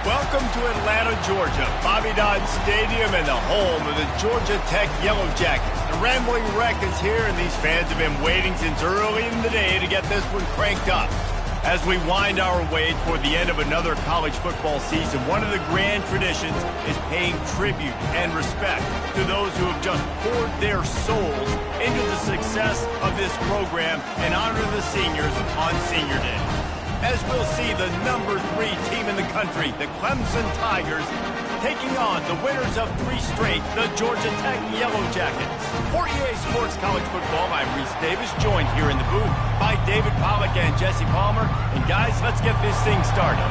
Welcome to Atlanta, Georgia, Bobby Dodd Stadium and the home of the Georgia Tech Yellow Jackets. The Rambling Wreck is here, and these fans have been waiting since early in the day to get this one cranked up. As we wind our way toward the end of another college football season, one of the grand traditions is paying tribute and respect to those who have just poured their souls into the success of this program and honor the seniors on Senior Day. As we'll see the number 3 team in the country, the Clemson Tigers, taking on the winners of 3 straight, the Georgia Tech Yellow Jackets. For EA Sports College Football, I'm Reese Davis, joined here in the booth by David Pollack and Jesse Palmer. And guys, let's get this thing started.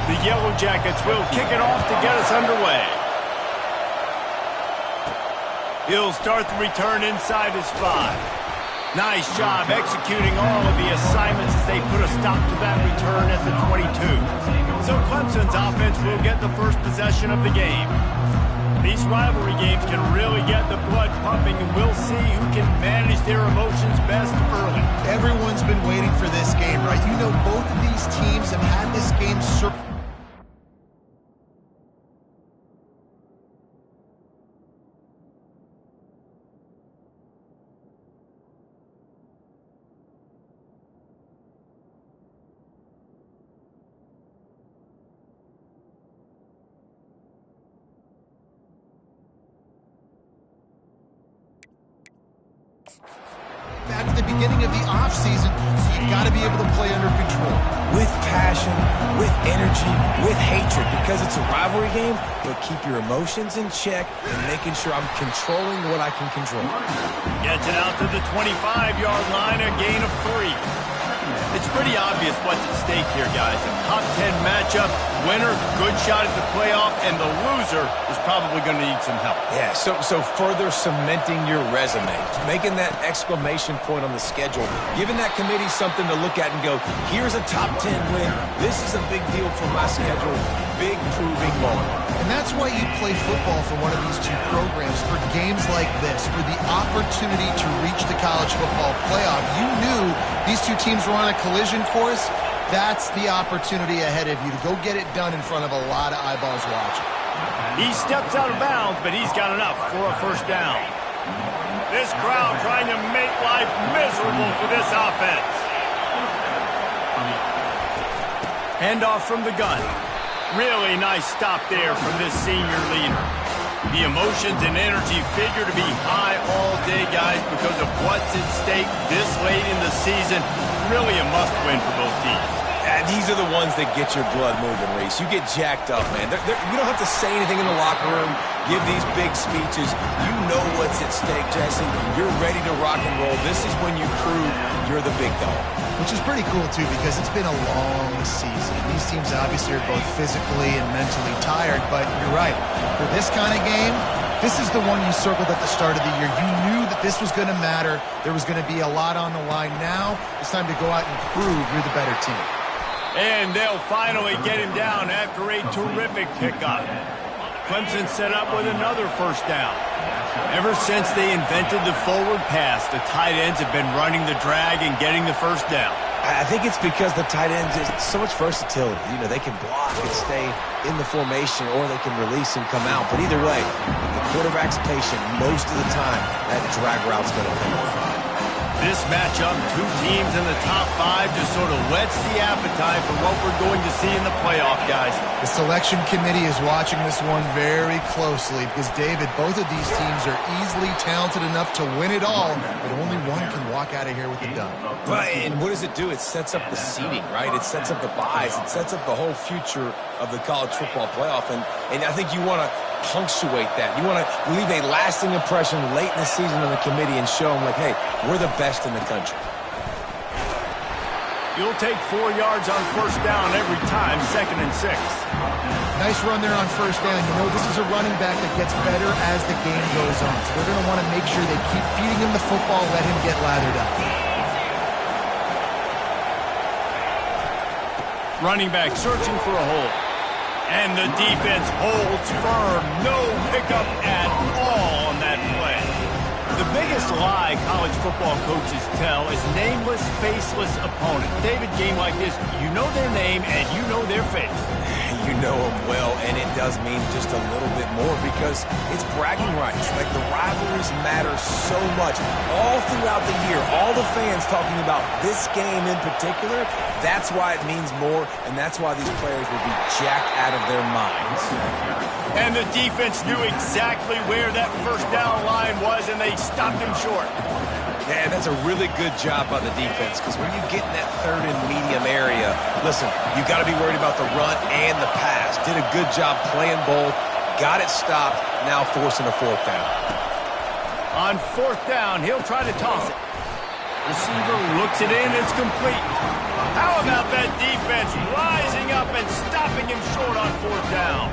The Yellow Jackets will kick it off to get us underway. He'll start the return inside his 5. Nice job executing all of the assignments as they put a stop to that return at the 22. So Clemson's offense will get the first possession of the game. These rivalry games can really get the blood pumping, and we'll see who can manage their emotions best early. Everyone's been waiting for this game, right? You know, both of these teams have had this game back to the beginning of the offseason, so you've got to be able to play under control. With passion, with energy, with hatred, because it's a rivalry game, but keep your emotions in check and making sure I'm controlling what I can control. Gets it out to the 25-yard line, a gain of 3. It's pretty obvious what's at stake here, guys. A top 10 matchup, winner, good shot at the playoff, and the loser is probably going to need some help. Yeah, so further cementing your resume, making that exclamation point on the schedule, giving that committee something to look at and go, here's a top 10 win. This is a big deal for my schedule. Big proving moment. And that's why you play football for one of these 2 programs, for games like this, for the opportunity to reach the college football playoff. You knew these 2 teams were on a collision course. That's the opportunity ahead of you to go get it done in front of a lot of eyeballs watching. He steps out of bounds, but he's got enough for a first down. This crowd trying to make life miserable for this offense. Handoff from the gun. Really nice stop there from this senior leader. The emotions and energy figure to be high all day, guys, because of what's at stake this late in the season. Really a must-win for both teams. And these are the ones that get your blood moving, Reese. You get jacked up, man. You don't have to say anything in the locker room, give these big speeches. You know what's at stake, Jesse. You're ready to rock and roll. This is when you prove you're the big dog. Which is pretty cool, too, because it's been a long season. These teams obviously are both physically and mentally tired, but you're right. For this kind of game, this is the one you circled at the start of the year. You knew that this was going to matter. There was going to be a lot on the line. Now it's time to go out and prove you're the better team. And they'll finally get him down after a terrific pickup. Clemson set up with another first down. Ever since they invented the forward pass, the tight ends have been running the drag and getting the first down. I think it's because the tight ends is so much versatility. You know, they can block and stay in the formation, or they can release and come out. But either way, if the quarterback's patient, most of the time, that drag route's going to come off. This matchup, 2 teams in the top 5, just sort of whets the appetite for what we're going to see in the playoff, guys. The selection committee is watching this one very closely because, David, both of these teams are easily talented enough to win it all, but only one can walk out of here with a dub. Right, and what does it do? It sets up the seeding, right? It sets up the buys. It sets up the whole future of the college football playoff, and I think you want to punctuate that. You want to leave a lasting impression late in the season on the committee and show them, like, hey, we're the best in the country. You'll take 4 yards on first down every time, 2nd and 6. Nice run there on first down. You know, this is a running back that gets better as the game goes on. So they're going to want to make sure they keep feeding him the football, let him get lathered up. Running back searching for a hole. And the defense holds firm. No pickup at all on that play. The biggest lie college football coaches tell is nameless, faceless opponent. David, game like this, you know their name and you know their face. You you know him well, and it does mean just a little bit more because it's bragging rights. Like, the rivalries matter so much all throughout the year. All the fans talking about this game in particular, that's why it means more, and that's why these players will be jacked out of their minds. And the defense knew exactly where that first down line was, and they stopped him short. Yeah, that's a really good job by the defense, because when you get in that third and medium area, listen, you got to be worried about the run and the pass. Did a good job playing both, got it stopped, now forcing a fourth down. On fourth down, he'll try to toss it. Receiver looks it in, it's complete. How about that defense rising up and stopping him short on fourth down?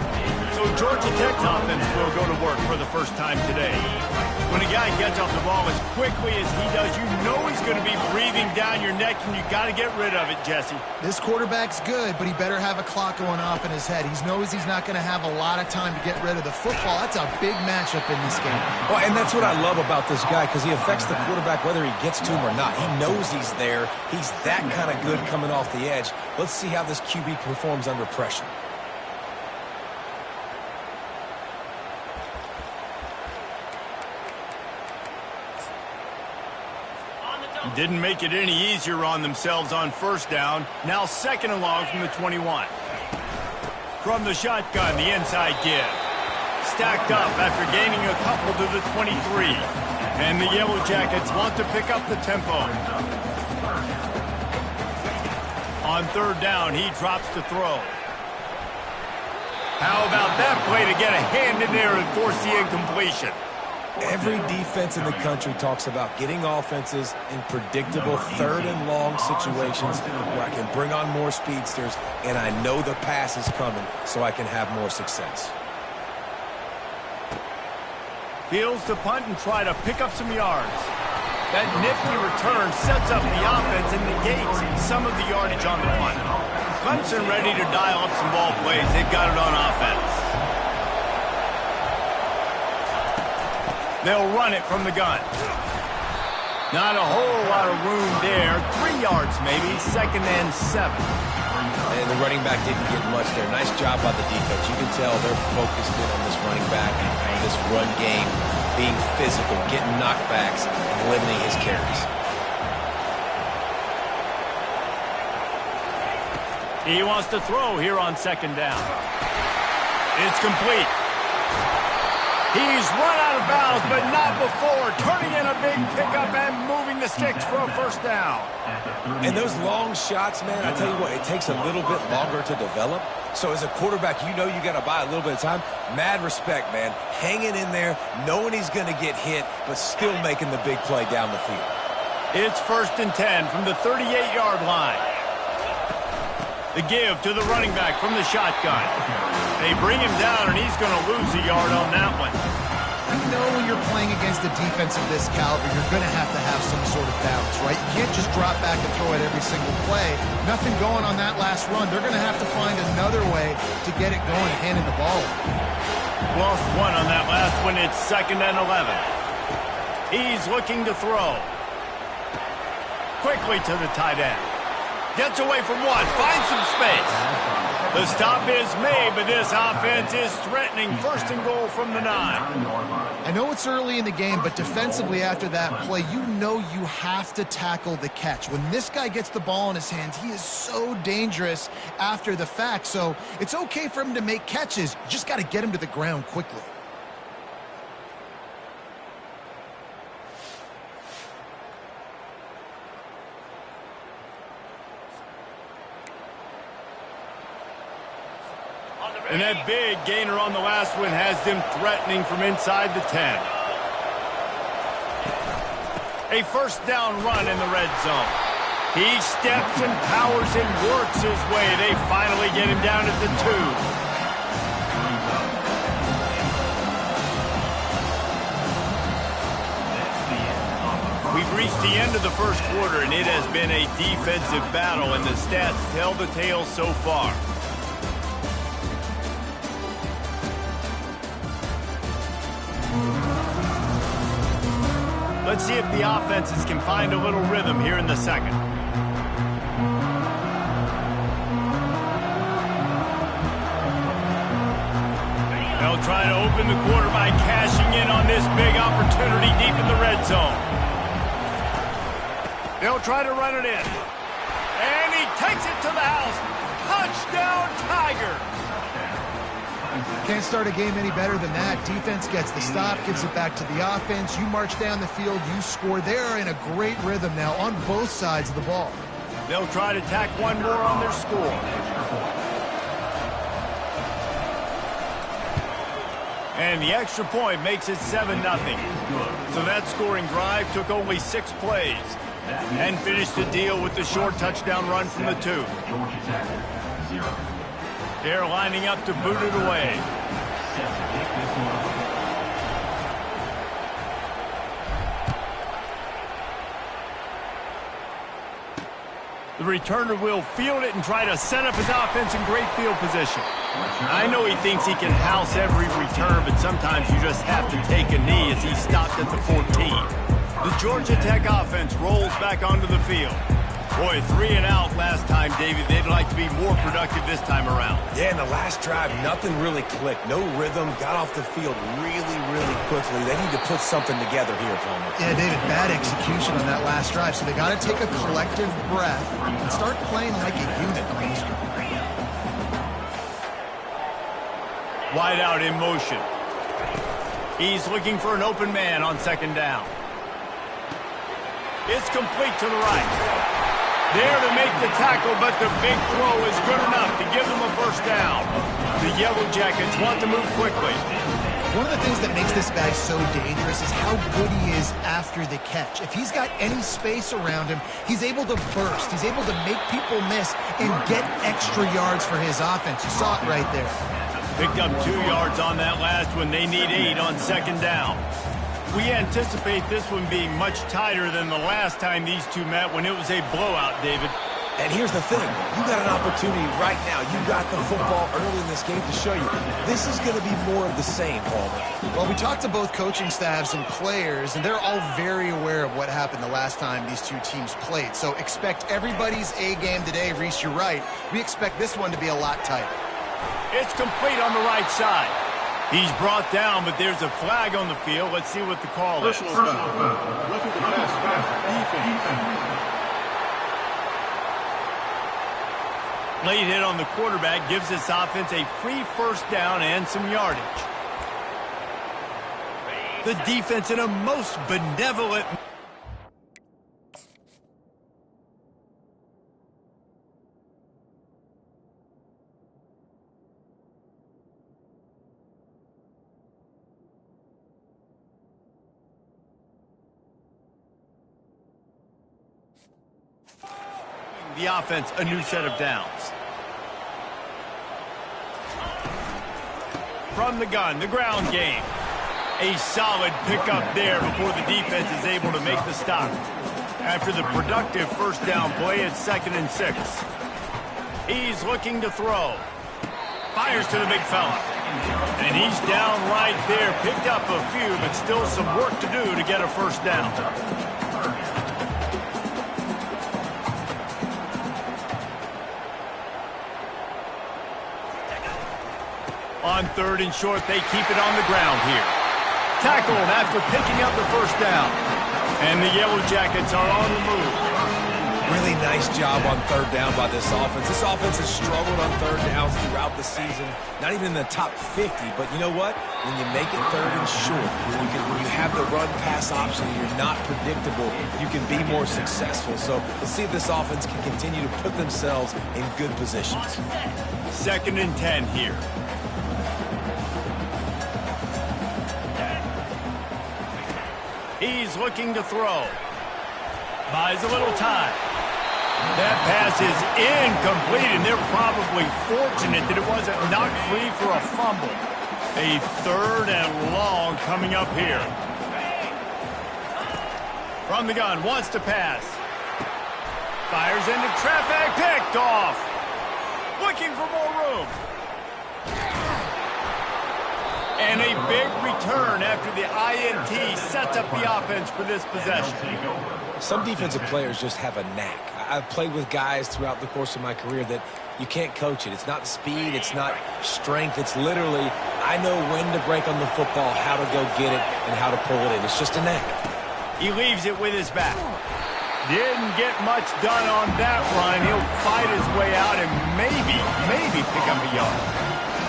So Georgia Tech's offense will go to work for the first time today. When a guy gets off the ball as quickly as he does, you know he's going to be breathing down your neck, and you got to get rid of it, Jesse. This quarterback's good, but he better have a clock going off in his head. He knows he's not going to have a lot of time to get rid of the football. That's a big matchup in this game. Well, and that's what I love about this guy, because he affects the quarterback whether he gets to him or not. He knows he's there. He's that kind of good coming off the edge. Let's see how this QB performs under pressure. Didn't make it any easier on themselves on first down. Now second and long from the 21. From the shotgun, the inside give. Stacked up after gaining a couple to the 23. And the Yellow Jackets want to pick up the tempo. On third down, he drops to throw. How about that play to get a hand in there and force the incompletion? Every defense in the country talks about getting offenses in predictable third and long situations where I can bring on more speedsters and I know the pass is coming so I can have more success. Fields to punt and try to pick up some yards. That nifty return sets up the offense and negates some of the yardage on the punt. Clemson ready to dial up some ball plays. They've got it on offense. They'll run it from the gun. Not a whole lot of room there. 3 yards maybe, second and 7. And the running back didn't get much there. Nice job by the defense. You can tell they're focused in on this running back, on this run game, being physical, getting knockbacks, and limiting his carries. He wants to throw here on second down. It's complete. He's run out of bounds, but not before. Turning in a big pickup and moving the sticks for a first down. And those long shots, man, I tell you what, it takes a little bit longer to develop. So as a quarterback, you know you got to buy a little bit of time. Mad respect, man. Hanging in there, knowing he's going to get hit, but still making the big play down the field. It's first and 10 from the 38-yard line. The give to the running back from the shotgun. They bring him down, and he's going to lose a yard on that one. You know when you're playing against a defense of this caliber, you're going to have some sort of balance, right? You can't just drop back and throw it every single play. Nothing going on that last run. They're going to have to find another way to get it going, handing the ball. Lost one on that last one. It's second and 11. He's looking to throw. Quickly to the tight end. Gets away from one. Finds some space. The stop is made, but this offense is threatening. First and goal from the 9. I know it's early in the game, but defensively after that play, you know you have to tackle the catch. When this guy gets the ball in his hands, he is so dangerous after the fact. So it's okay for him to make catches. You just got to get him to the ground quickly. And that big gainer on the last one has them threatening from inside the 10. A first down run in the red zone. He steps and powers and works his way. They finally get him down at the 2. We've reached the end of the first quarter, and it has been a defensive battle, and the stats tell the tale so far. Let's see if the offenses can find a little rhythm here in the second. They'll try to open the quarter by cashing in on this big opportunity deep in the red zone. They'll try to run it in. And he takes it to the house. Touchdown, Tiger! Can't start a game any better than that. Defense gets the stop, gives it back to the offense. You march down the field, you score. They're in a great rhythm now on both sides of the ball. They'll try to tack one more on their score. And the extra point makes it 7-0. So that scoring drive took only 6 plays and finished the deal with the short touchdown run from the 2. They're lining up to boot it away. The returner will field it and try to set up his offense in great field position. I know he thinks he can house every return, but sometimes you just have to take a knee as he stopped at the 14. The Georgia Tech offense rolls back onto the field. Boy, 3 and out last time, David. They'd like to be more productive this time around. Yeah, in the last drive, nothing really clicked. No rhythm. Got off the field really, really quickly. They need to put something together here, Palmer. Yeah, David, bad execution on that last drive. So they got to take a collective breath and start playing like a unit on this drive. Wide out in motion. He's looking for an open man on 2nd down. It's complete to the right. There to make the tackle, but the big throw is good enough to give them a 1st down. The Yellow Jackets want to move quickly. One of the things that makes this guy so dangerous is how good he is after the catch. If he's got any space around him, he's able to burst. He's able to make people miss and get extra yards for his offense. You saw it right there. Picked up 2 yards on that last one. They need 8 on 2nd down. We anticipate this one being much tighter than the last time these two met when it was a blowout, David. And here's the thing. You got an opportunity right now. You got the football early in this game to show you. This is going to be more of the same, Palmer. Well, we talked to both coaching staffs and players, and they're all very aware of what happened the last time these two teams played. So expect everybody's A game today. Reese, you're right. We expect this one to be a lot tighter. It's complete on the right side. He's brought down, but there's a flag on the field. Let's see what the call is. Personal foul. Look at the pass. Defense. Late hit on the quarterback gives this offense a free 1st down and some yardage. The defense in a most benevolent... The offense, a new set of downs. From the gun, the ground game. A solid pickup there before the defense is able to make the stop. After the productive 1st down play, it's 2nd and 6. He's looking to throw. Fires to the big fella. And he's down right there. Picked up a few, but still some work to do to get a 1st down. On 3rd and short, they keep it on the ground here. Tackled after picking up the 1st down. And the Yellow Jackets are on the move. Really nice job on 3rd down by this offense. This offense has struggled on 3rd downs throughout the season. Not even in the top 50, but you know what? When you make it 3rd and short, when you have the run-pass option, you're not predictable, you can be more successful. So let's see if this offense can continue to put themselves in good positions. 2nd and 10 here. He's looking to throw. Buys a little time. That pass is incomplete, and they're probably fortunate that it wasn't knocked free for a fumble. A 3rd and long coming up here. From the gun, wants to pass. Fires into traffic, picked off. Looking for more room. And a big return after the INT sets up the offense for this possession. Some defensive players just have a knack. I've played with guys throughout the course of my career that you can't coach it. It's not speed. It's not strength. It's literally, I know when to break on the football, how to go get it, and how to pull it in. It's just a knack. He leaves it with his back. Didn't get much done on that run. He'll fight his way out and maybe pick up a yard.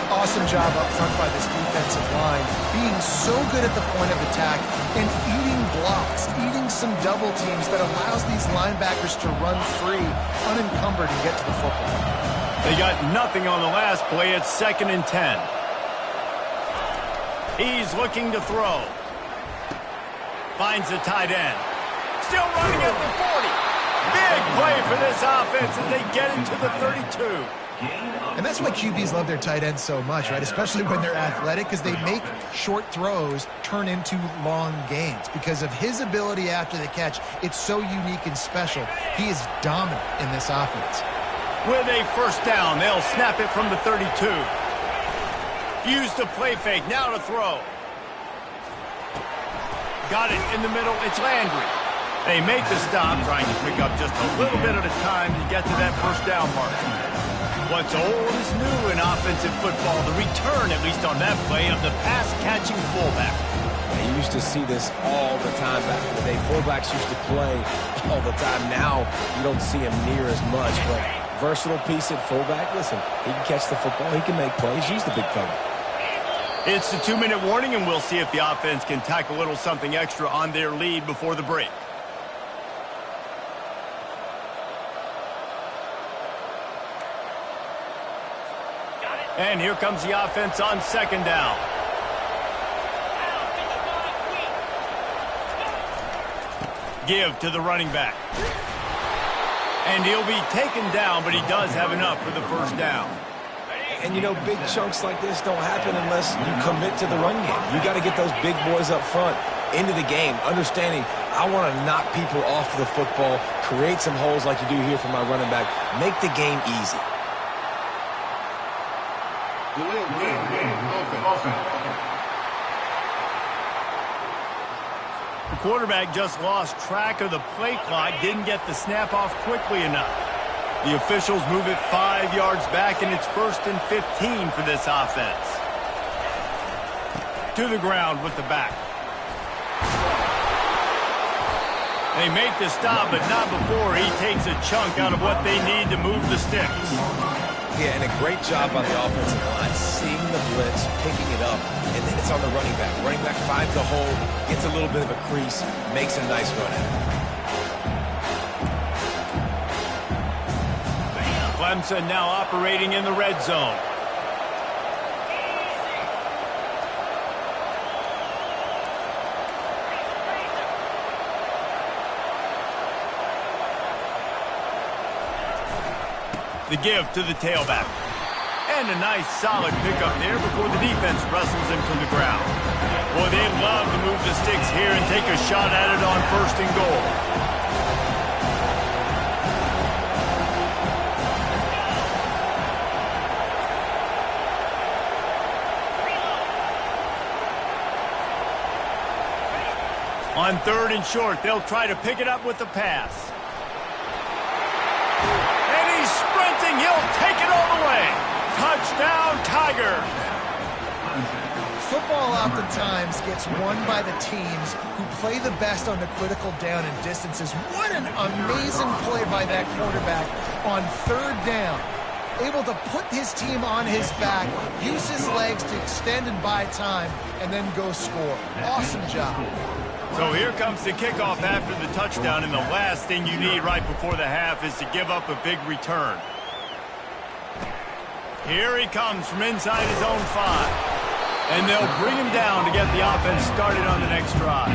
Awesome job up front by this defensive line, being so good at the point of attack and eating blocks, eating some double teams that allows these linebackers to run free, unencumbered, and get to the football. They got nothing on the last play. It's 2nd and 10. He's looking to throw. Finds the tight end. Still running at the 40. Big play for this offense as they get into the 32. And that's why QBs love their tight ends so much, right? Especially when they're athletic, because they make short throws turn into long gains. Because of his ability after the catch, it's so unique and special. He is dominant in this offense. With a first down, they'll snap it from the 32. Use the play fake, now to throw. Got it in the middle, it's Landry. They make the stop, trying to pick up just a little bit at a time to get to that first down mark. What's old is new in offensive football. The return, at least on that play, of the pass-catching fullback. You used to see this all the time back in the day. Fullbacks used to play all the time. Now you don't see him near as much, but versatile piece at fullback. Listen, he can catch the football. He can make plays. He's the big fella. It's the 2-minute warning, and we'll see if the offense can tack a little something extra on their lead before the break. And here comes the offense on 2nd down. Give to the running back. And he'll be taken down, but he does have enough for the first down. And, you know, big chunks like this don't happen unless you commit to the run game. You got to get those big boys up front into the game, understanding I want to knock people off the football, create some holes like you do here for my running back, make the game easy. The quarterback just lost track of the play clock, didn't get the snap off quickly enough. The officials move it 5 yards back, and it's 1st and 15 for this offense. To the ground with the back. They make the stop, but not before he takes a chunk out of what they need to move the sticks. Yeah, and a great job by the offensive line, seeing the blitz, picking it up, and then it's on the running back. Running back finds a hole, gets a little bit of a crease, makes a nice run at it. Clemson now operating in the red zone. The give to the tailback. And a nice solid pickup there before the defense wrestles him to the ground. Boy, they love to move the sticks here and take a shot at it on 1st and goal. On 3rd and short, they'll try to pick it up with the pass. He'll take it all the way. Touchdown, Tiger. Football oftentimes gets won by the teams who play the best on the critical down and distances. What an amazing play by that quarterback on 3rd down. Able to put his team on his back, use his legs to extend and buy time, and then go score. Awesome job. So here comes the kickoff after the touchdown, and the last thing you need right before the half is to give up a big return. Here he comes from inside his own 5. And they'll bring him down to get the offense started on the next drive.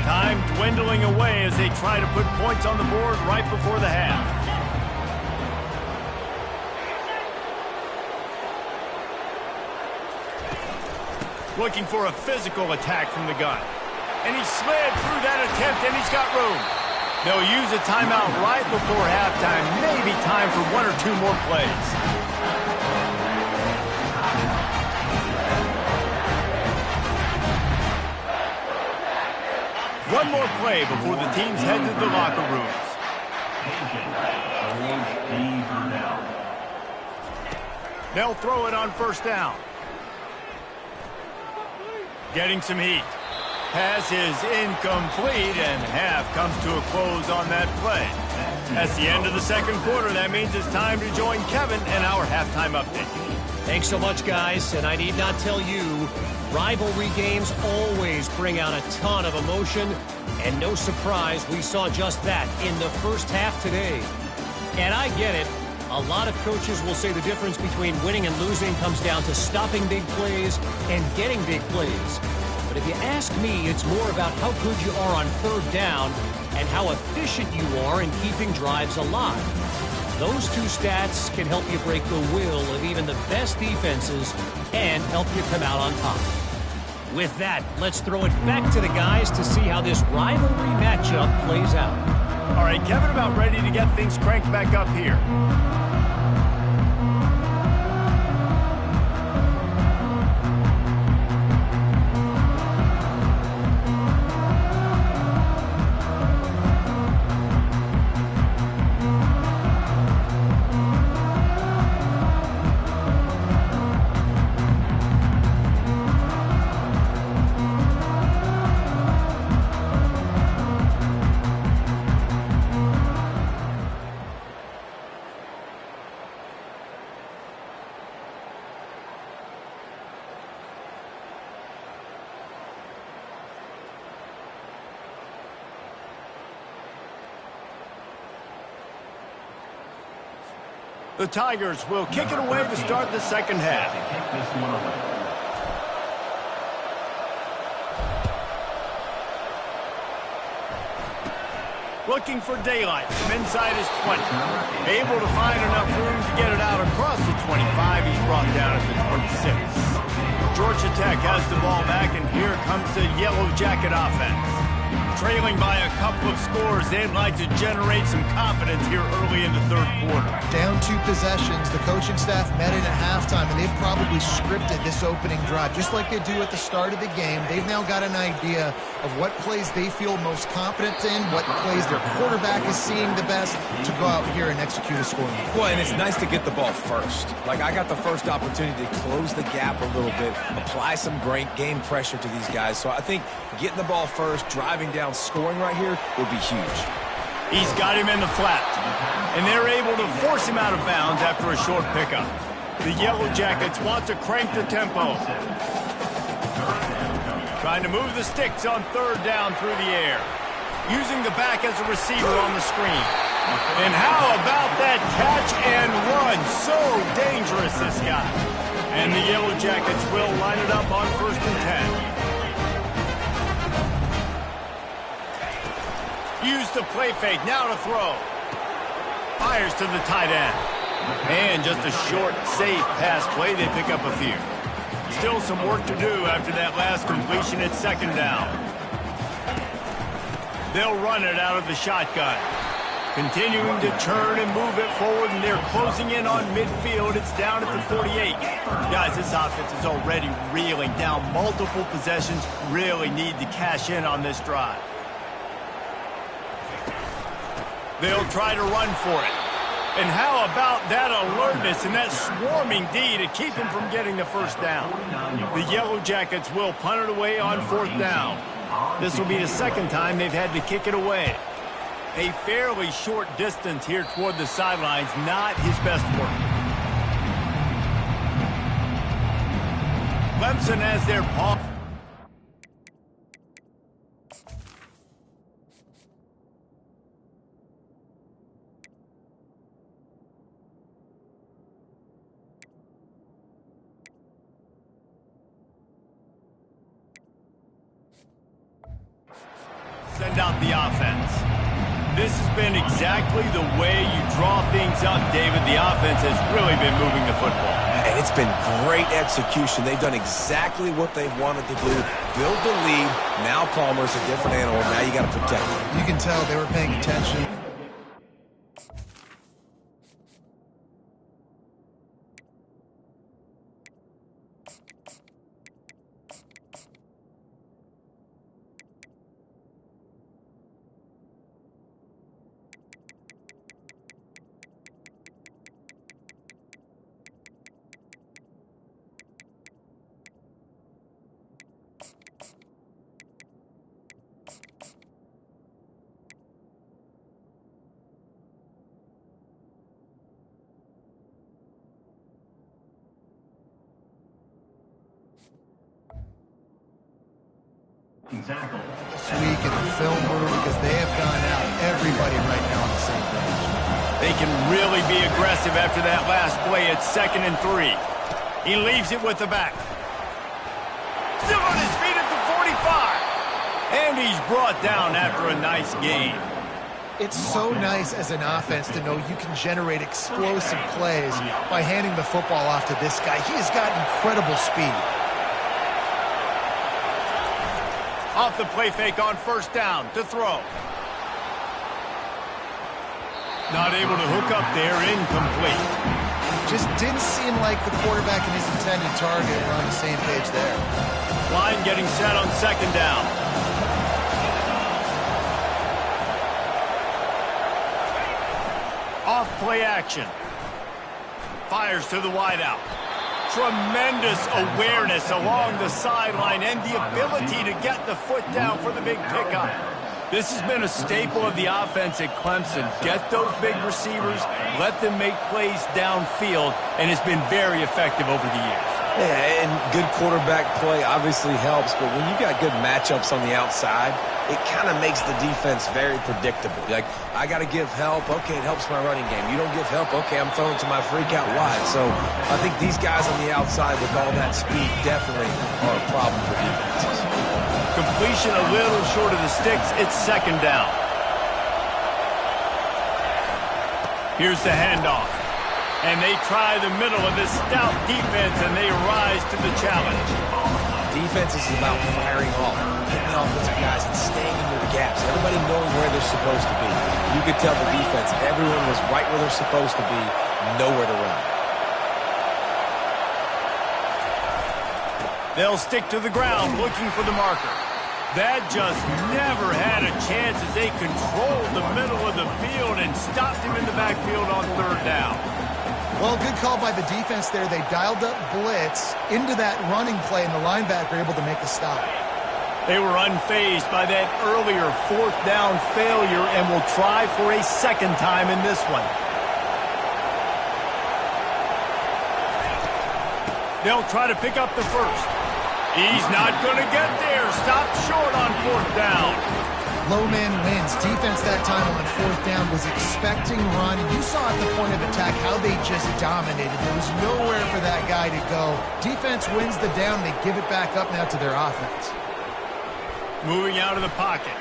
Time dwindling away as they try to put points on the board right before the half. Looking for a physical attack from the gun. And he slid through that attempt, and he's got room. They'll use a timeout right before halftime. Maybe time for 1 or 2 more plays. One more play before the teams head to the locker rooms. They'll throw it on first down. Getting some heat. Pass is incomplete, and half comes to a close on that play. That's the end of the second quarter. That means it's time to join Kevin and our halftime update. Thanks so much, guys, and I need not tell you, rivalry games always bring out a ton of emotion, and no surprise, we saw just that in the first half today. And I get it. A lot of coaches will say the difference between winning and losing comes down to stopping big plays and getting big plays. But if you ask me, it's more about how good you are on third down and how efficient you are in keeping drives alive. Those two stats can help you break the will of even the best defenses and help you come out on top. With that, let's throw it back to the guys to see how this rivalry matchup plays out. All right, Kevin, about ready to get things cranked back up here. The Tigers will kick it away to start the second half. Looking for daylight from inside his 20. Able to find enough room to get it out across the 25. He's brought down at the 26. Georgia Tech has the ball back, and here comes the Yellow Jacket offense. Trailing by a couple of scores, they'd like to generate some confidence here early in the third quarter. Down 2 possessions, the coaching staff met in at halftime, and they've probably scripted this opening drive. Just like they do at the start of the game, they've now got an idea of what plays they feel most confident in, what plays their quarterback is seeing the best to go out here and execute a scoring. Well, and it's nice to get the ball first. Like, I got the first opportunity to close the gap a little bit, apply some great game pressure to these guys. So I think getting the ball first, driving down, scoring right here would be huge. He's got him in the flat, and they're able to force him out of bounds after a short pickup. The Yellow Jackets want to crank the tempo. Trying to move the sticks on third down through the air. Using the back as a receiver on the screen. And how about that catch and run? So dangerous, this guy. And the Yellow Jackets will line it up on 1st and 10. Use the play fake, now to throw. Fires to the tight end. And just a short, safe pass play, they pick up a few. Still some work to do after that last completion at second down. They'll run it out of the shotgun. Continuing to turn and move it forward, and they're closing in on midfield. It's down at the 48. Guys, this offense is already reeling down multiple possessions. Really need to cash in on this drive. They'll try to run for it. And how about that alertness and that swarming D to keep him from getting the first down? The Yellow Jackets will punt it away on 4th down. This will be the second time they've had to kick it away. A fairly short distance here toward the sidelines, not his best work. Clemson has their paw. Send out the offense. This has been exactly the way you draw things up, David. The offense has really been moving the football. And it's been great execution. They've done exactly what they wanted to do. Build the lead. Now Palmer's a different animal. Now you got to protect him. You can tell they were paying attention. This week in the film room, because they have gone out, everybody right now on the same page. They can really be aggressive after that last play. It's 2nd and 3. He leaves it with the back. Still on his feet at the 45. And he's brought down after a nice gain. It's so nice as an offense to know you can generate explosive plays by handing the football off to this guy. He has got incredible speed. Off the play fake on 1st down to throw. Not able to hook up there, incomplete. Just didn't seem like the quarterback and his intended target were on the same page there. Line getting set on 2nd down. Off play action. Fires to the wideout. Tremendous awareness along the sideline and the ability to get the foot down for the big pickup. This has been a staple of the offense at Clemson. Get those big receivers, let them make plays downfield, and it's been very effective over the years. Yeah, and good quarterback play obviously helps, but when you got good matchups on the outside, it kind of makes the defense very predictable. Like, I got to give help. Okay, it helps my running game. You don't give help. Okay, I'm throwing to my freak out wide. So I think these guys on the outside with all that speed definitely are a problem for defenses. Completion a little short of the sticks. It's 2nd down. Here's the handoff. And they try the middle of this stout defense, and they rise to the challenge. Defense is about firing off, hitting the offensive guys, and staying in their gaps. Everybody knowing where they're supposed to be. You could tell the defense, everyone was right where they're supposed to be, nowhere to run. They'll stick to the ground looking for the marker. That just never had a chance as they controlled the middle of the field and stopped him in the backfield on 3rd down. Well, good call by the defense there. They dialed up blitz into that running play, and the linebacker able to make the stop. They were unfazed by that earlier 4th down failure and will try for a 2nd time in this one. They'll try to pick up the 1st. He's not going to get there. Stopped short on 4th down. Low man wins. Defense that time on 4th down was expecting run. You saw at the point of attack how they just dominated. There was nowhere for that guy to go. Defense wins the down. They give it back up now to their offense. Moving out of the pocket.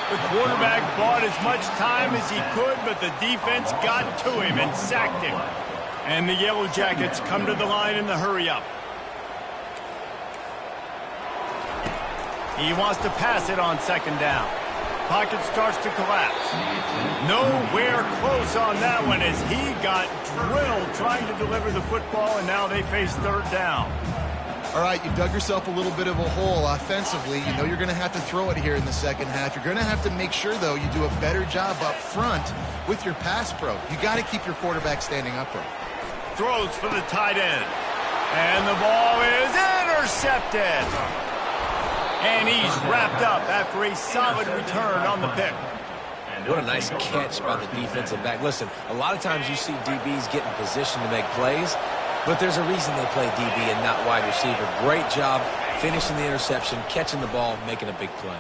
The quarterback bought as much time as he could, but the defense got to him and sacked him. And the Yellow Jackets come to the line in the hurry-up. He wants to pass it on 2nd down. Pocket starts to collapse. Nowhere close on that one as he got drilled trying to deliver the football, and now they face 3rd down. All right, you've dug yourself a little bit of a hole offensively. You know you're going to have to throw it here in the 2nd half. You're going to have to make sure, though, you do a better job up front with your pass pro. You got to keep your quarterback standing upright. Throws for the tight end. And the ball is intercepted. And he's wrapped up after a solid return on the pick. What a nice catch by the defensive back. Listen, a lot of times you see DBs get in position to make plays, but there's a reason they play DB and not wide receiver. Great job finishing the interception, catching the ball, making a big play.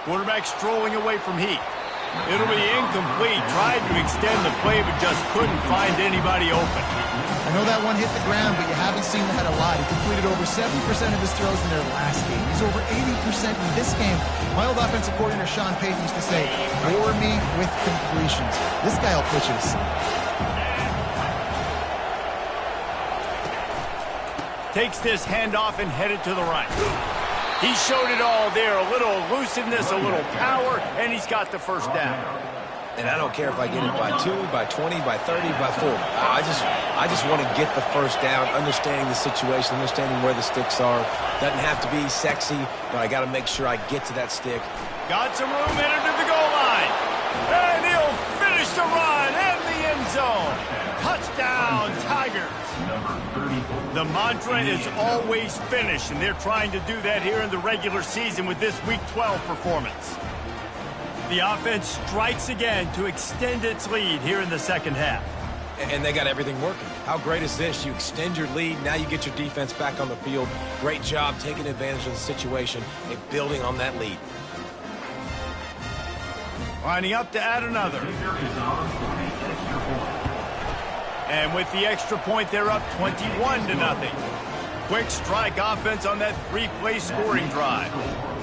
Quarterback strolling away from heat. It'll be incomplete. Tried to extend the play, but just couldn't find anybody open. I know that one hit the ground, but you haven't seen that a lot. He completed over 70% of his throws in their last game. He's over 80% in this game. My old offensive coordinator, Sean Payton, used to say, bore me with completions. This guy will put you to sleep. Takes this handoff and headed to the right. He showed it all there. A little elusiveness, a little power, and he's got the 1st down. And I don't care if I get it by 2, by 20, by 30, by 40. I just want to get the 1st down, understanding the situation, understanding where the sticks are. Doesn't have to be sexy, but I got to make sure I get to that stick. Got some room, headed to the goal line. And he'll finish the run in the end zone. Touchdown, Tigers. The mantra is always finish, and they're trying to do that here in the regular season with this Week 12 performance. The offense strikes again to extend its lead here in the 2nd half. and they got everything working. How great is this? You extend your lead. Now you get your defense back on the field. Great job taking advantage of the situation and building on that lead. Lining up to add another. And with the extra point, they're up 21-0. Quick strike offense on that 3-play scoring drive.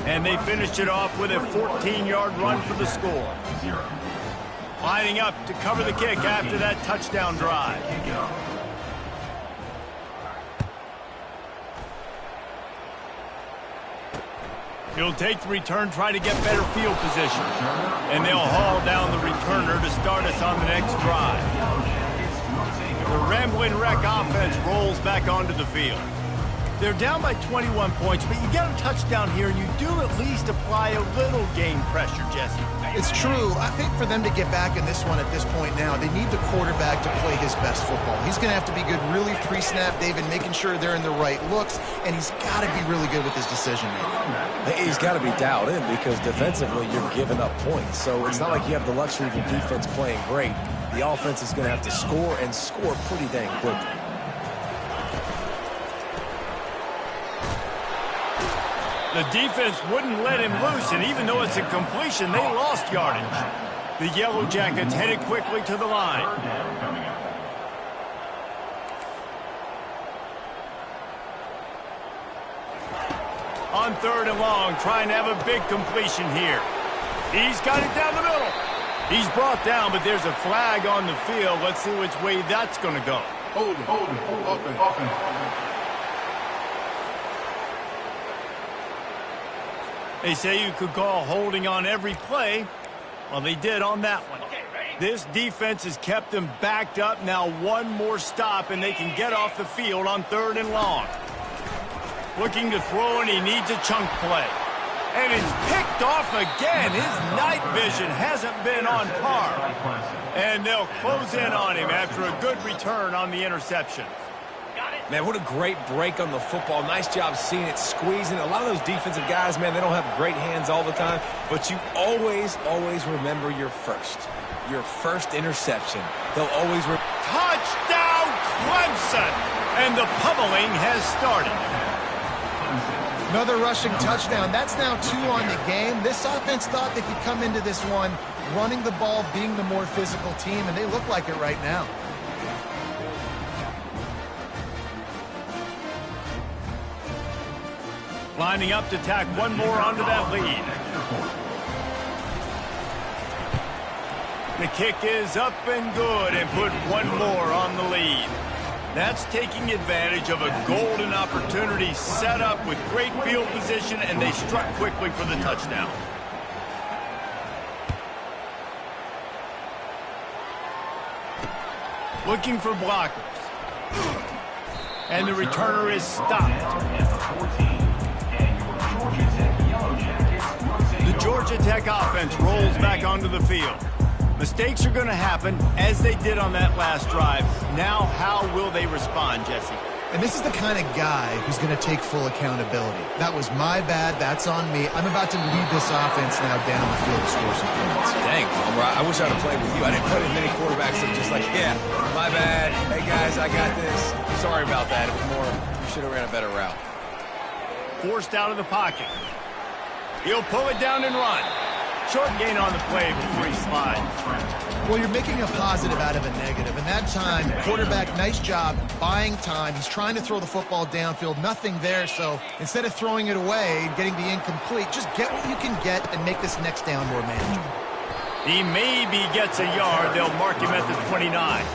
And they finished it off with a 14-yard run for the score. Lining up to cover the kick after that touchdown drive. He'll take the return, try to get better field position. And they'll haul down the returner to start us on the next drive. The Rambling Wreck offense rolls back onto the field. They're down by 21 points, but you get a touchdown here, and you do at least apply a little game pressure, Jesse. It's true. I think for them to get back in this one at this point now, they need the quarterback to play his best football. He's going to have to be good really pre-snap, David, making sure they're in the right looks, and he's got to be really good with his decision-making. He's got to be dialed in because defensively you're giving up points. So it's not like you have the luxury of your defense playing great. The offense is going to have to score and score pretty dang quickly. The defense wouldn't let him loose, and even though it's a completion, they lost yardage. The Yellow Jackets headed quickly to the line. On 3rd and long, trying to have a big completion here. He's got it down the middle. He's brought down, but there's a flag on the field. Let's see which way that's going to go. Hold it, offense. They say you could call holding on every play. Well, they did on that one. This defense has kept them backed up. Now one more stop, and they can get off the field on 3rd and long. Looking to throw, and he needs a chunk play. And it's picked off again. His night vision hasn't been on par. And they'll close in on him after a good return on the interception. Man, what a great break on the football. Nice job seeing it, squeezing. A lot of those defensive guys, man, they don't have great hands all the time, but you always remember your first interception. They'll always remember. Touchdown, Clemson! And the pummeling has started. Another rushing touchdown. That's now 2 on the game. This offense thought they could come into this one running the ball, being the more physical team, and they look like it right now. Lining up to tack one more onto that lead. The kick is up and good and put one more on the lead. That's taking advantage of a golden opportunity set up with great field position, and they struck quickly for the touchdown. Looking for blockers. And the returner is stopped. The Georgia Tech offense rolls back onto the field. Mistakes are going to happen, as they did on that last drive. Now, how will they respond, Jesse? And this is the kind of guy who's going to take full accountability. That was my bad. That's on me. I'm about to lead this offense now down the field to score some points. Dang, I wish I would have played with you. I didn't play with many quarterbacks that just like, yeah, my bad. Hey, guys, I got this. Sorry about that. It was more, you should have ran a better route. Forced out of the pocket. He'll pull it down and run. Short gain on the play before he slides. Well, you're making a positive out of a negative. And that time, quarterback, nice job buying time. He's trying to throw the football downfield. Nothing there. So instead of throwing it away, getting the incomplete, just get what you can get and make this next down more manageable. He maybe gets a yard. They'll mark him at the 29.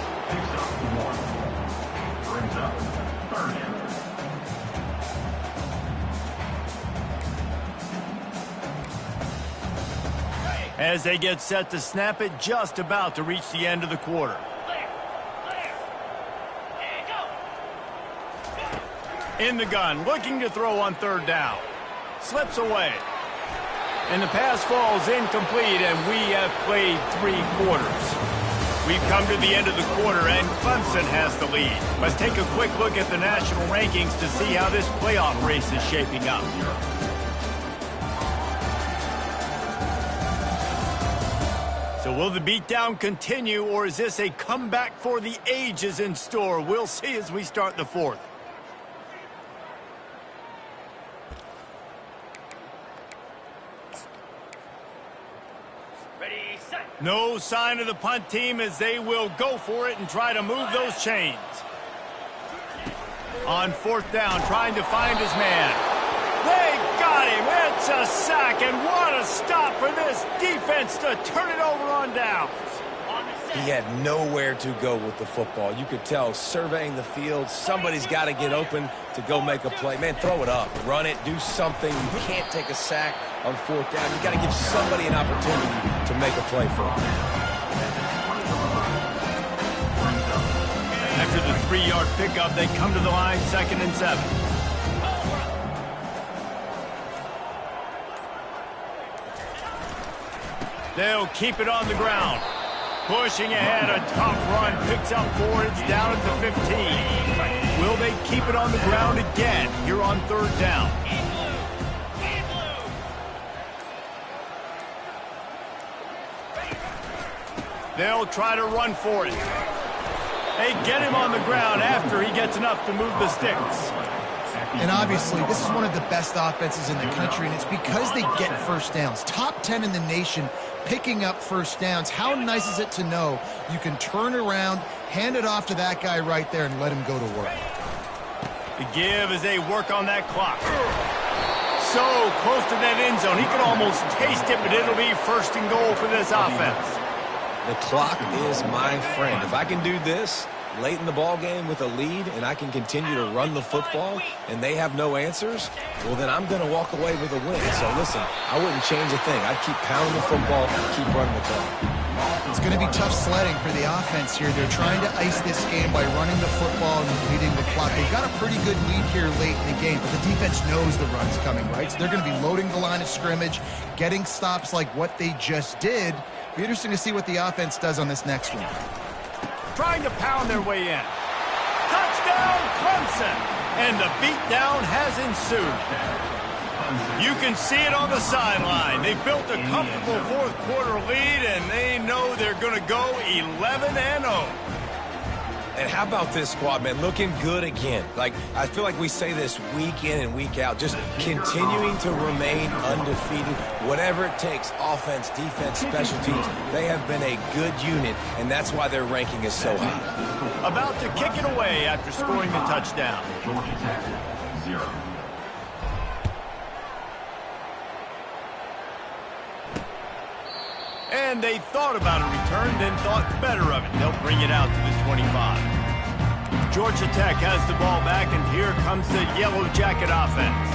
As they get set to snap it, just about to reach the end of the quarter. In the gun, looking to throw on 3rd down. Slips away. And the pass falls incomplete, and we have played 3 quarters. We've come to the end of the quarter, and Clemson has the lead. Let's take a quick look at the national rankings to see how this playoff race is shaping up. So will the beatdown continue, or is this a comeback for the ages in store? We'll see as we start the fourth. Ready, set. No sign of the punt team as they will go for it and try to move those chains. On fourth down, trying to find his man. They got him. It's a sack, and what a stop for this defense to turn it over on downs. He had nowhere to go with the football. You could tell surveying the field, somebody's got to get open to go make a play. Man, throw it up, run it, do something. You can't take a sack on fourth down. You got to give somebody an opportunity to make a play for him. After the 3-yard pickup, they come to the line, 2nd and 7. They'll keep it on the ground. Pushing ahead, a tough run, picks up 4, it's down at the 15. Will they keep it on the ground again here on 3rd down? They'll try to run for it. They get him on the ground after he gets enough to move the sticks. And obviously, this is one of the best offenses in the country, and it's because they get first downs. Top 10 in the nation picking up first downs. How nice is it to know you can turn around, hand it off to that guy right there, and let him go to work. The give as they work on that clock. So close to that end zone. He could almost taste it, but it'll be 1st and goal for this offense. The clock is my friend. If I can do this late in the ball game with a lead and I can continue to run the football and they have no answers, well, then I'm going to walk away with a win. So, listen, I wouldn't change a thing. I'd keep pounding the football, keep running the clock. It's going to be tough sledding for the offense here. They're trying to ice this game by running the football and leading the clock. They've got a pretty good lead here late in the game, but the defense knows the run's coming, right? So they're going to be loading the line of scrimmage, getting stops like what they just did. Be interesting to see what the offense does on this next one. Trying to pound their way in. Touchdown, Clemson! And the beatdown has ensued. You can see it on the sideline. They built a comfortable 4th quarter lead, and they know they're going to go 11-0. And how about this squad, man? Looking good again. Like, I feel like we say this week in and week out, just continuing to remain undefeated. Whatever it takes, offense, defense, special teams, they have been a good unit, and that's why their ranking is so high. About to kick it away after scoring the touchdown. Georgia Tech, 0. And they thought about a return, then thought better of it. They'll bring it out to the 25. Georgia Tech has the ball back, and here comes the Yellow Jacket offense.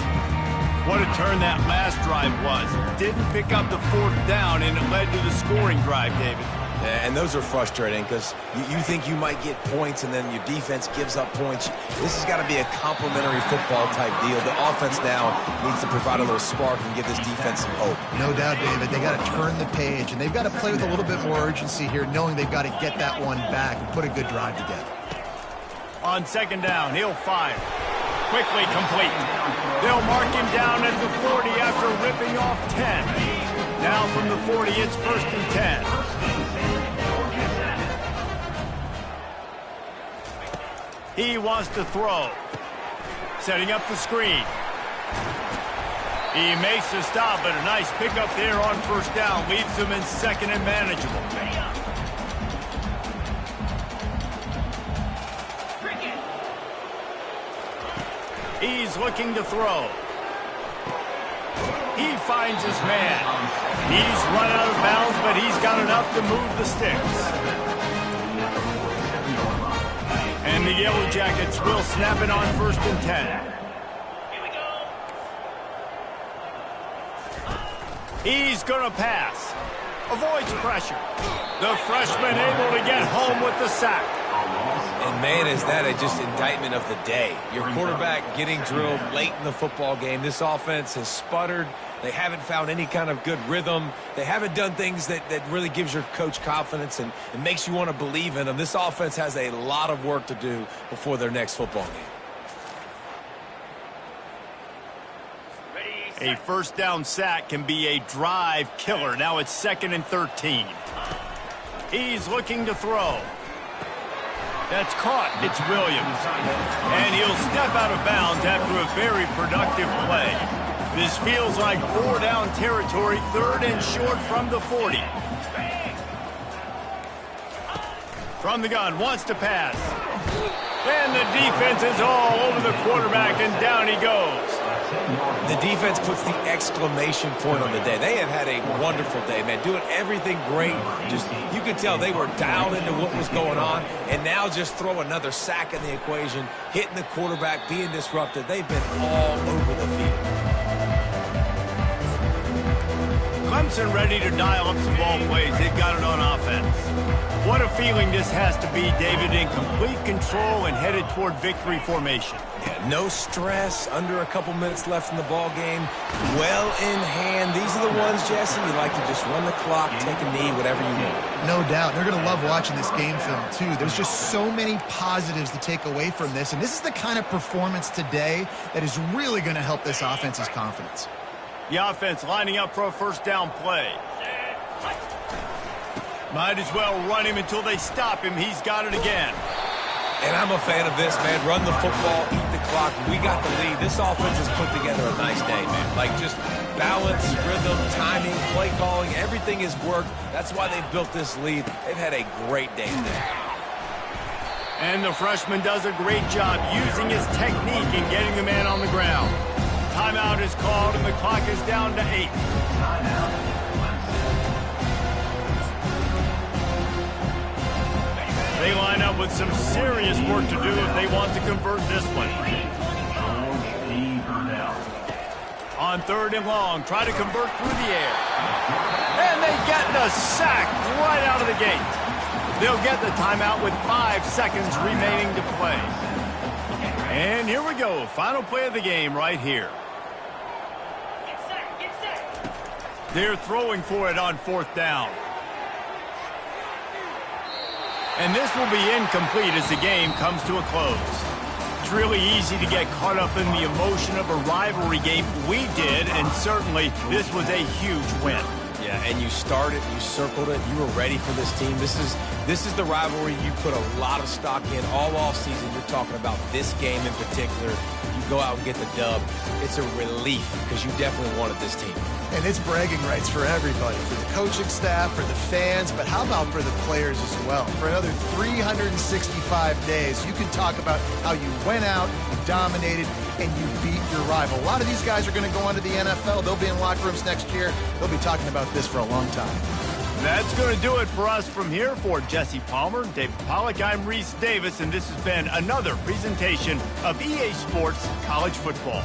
What a turn that last drive was. Didn't pick up the 4th down, and it led to the scoring drive, David. And those are frustrating because you think you might get points and then your defense gives up points. This has got to be a complementary football type deal. The offense now needs to provide a little spark and give this defense some hope. No doubt, David. They got to turn the page, and they've got to play with a little bit more urgency here, knowing they've got to get that one back and put a good drive together. On 2nd down, he'll fire. Quickly complete. They'll mark him down at the 40 after ripping off 10. Now from the 40, it's 1st and 10. He wants to throw. Setting up the screen. He makes the stop, but a nice pickup there on 1st down. Leaves him in 2nd and manageable. He's looking to throw. He finds his man. He's run out of bounds, but he's got enough to move the sticks. And the Yellow Jackets will snap it on 1st and 10. Here we go. He's going to pass. Avoids pressure. The freshman able to get home with the sack. And, man, is that just indictment of the day. Your quarterback getting drilled late in the football game. This offense has sputtered. They haven't found any kind of good rhythm. They haven't done things that really gives your coach confidence and it makes you want to believe in them. This offense has a lot of work to do before their next football game. A 1st down sack can be a drive killer. Now it's 2nd and 13. He's looking to throw. That's caught. It's Williams. And he'll step out of bounds after a very productive play. This feels like 4-down territory, 3rd and short from the 40. From the gun, wants to pass. And the defense is all over the quarterback, and down he goes. The defense puts the exclamation point on the day. They have had a wonderful day, man, doing everything great. Just, you could tell they were dialed into what was going on, and now just throw another sack in the equation, hitting the quarterback, being disrupted. They've been all over the field. Clemson ready to dial up some ball plays. They've got it on offense. What a feeling this has to be, David, in complete control and headed toward victory formation. Yeah, no stress, under a couple minutes left in the ball game, well in hand. These are the ones, Jesse, you like to just run the clock, take a knee, whatever you want. No doubt. They're going to love watching this game film, too. There's just so many positives to take away from this, and this is the kind of performance today that is really going to help this offense's confidence. The offense lining up for a first down play. Might as well run him until they stop him. He's got it again. And I'm a fan of this, man. Run the football, eat the clock. We got the lead. This offense has put together a nice day, man. Like, just balance, rhythm, timing, play calling, everything has worked. That's why they've built this lead. They've had a great day today. And the freshman does a great job using his technique and getting the man on the ground. Timeout is called, and the clock is down to 8. They line up with some serious work to do if they want to convert this one. On 3rd and long, try to convert through the air. And they get the sack right out of the gate. They'll get the timeout with 5 seconds remaining to play. And here we go, final play of the game right here. They're throwing for it on 4th down. And this will be incomplete as the game comes to a close. It's really easy to get caught up in the emotion of a rivalry game. We did, and certainly this was a huge win. Yeah, and you started, you circled it, you were ready for this team. This is the rivalry you put a lot of stock in all offseason. You're talking about this game in particular. You go out and get the dub. It's a relief because you definitely wanted this team. And it's bragging rights for everybody, for the coaching staff, for the fans, but how about for the players as well? For another 365 days, you can talk about how you went out, you dominated, and you beat your rival. A lot of these guys are going to go on to the NFL. They'll be in locker rooms next year. They'll be talking about this for a long time. That's going to do it for us from here. For Jesse Palmer, David Pollack, I'm Reese Davis, and this has been another presentation of EA Sports College Football.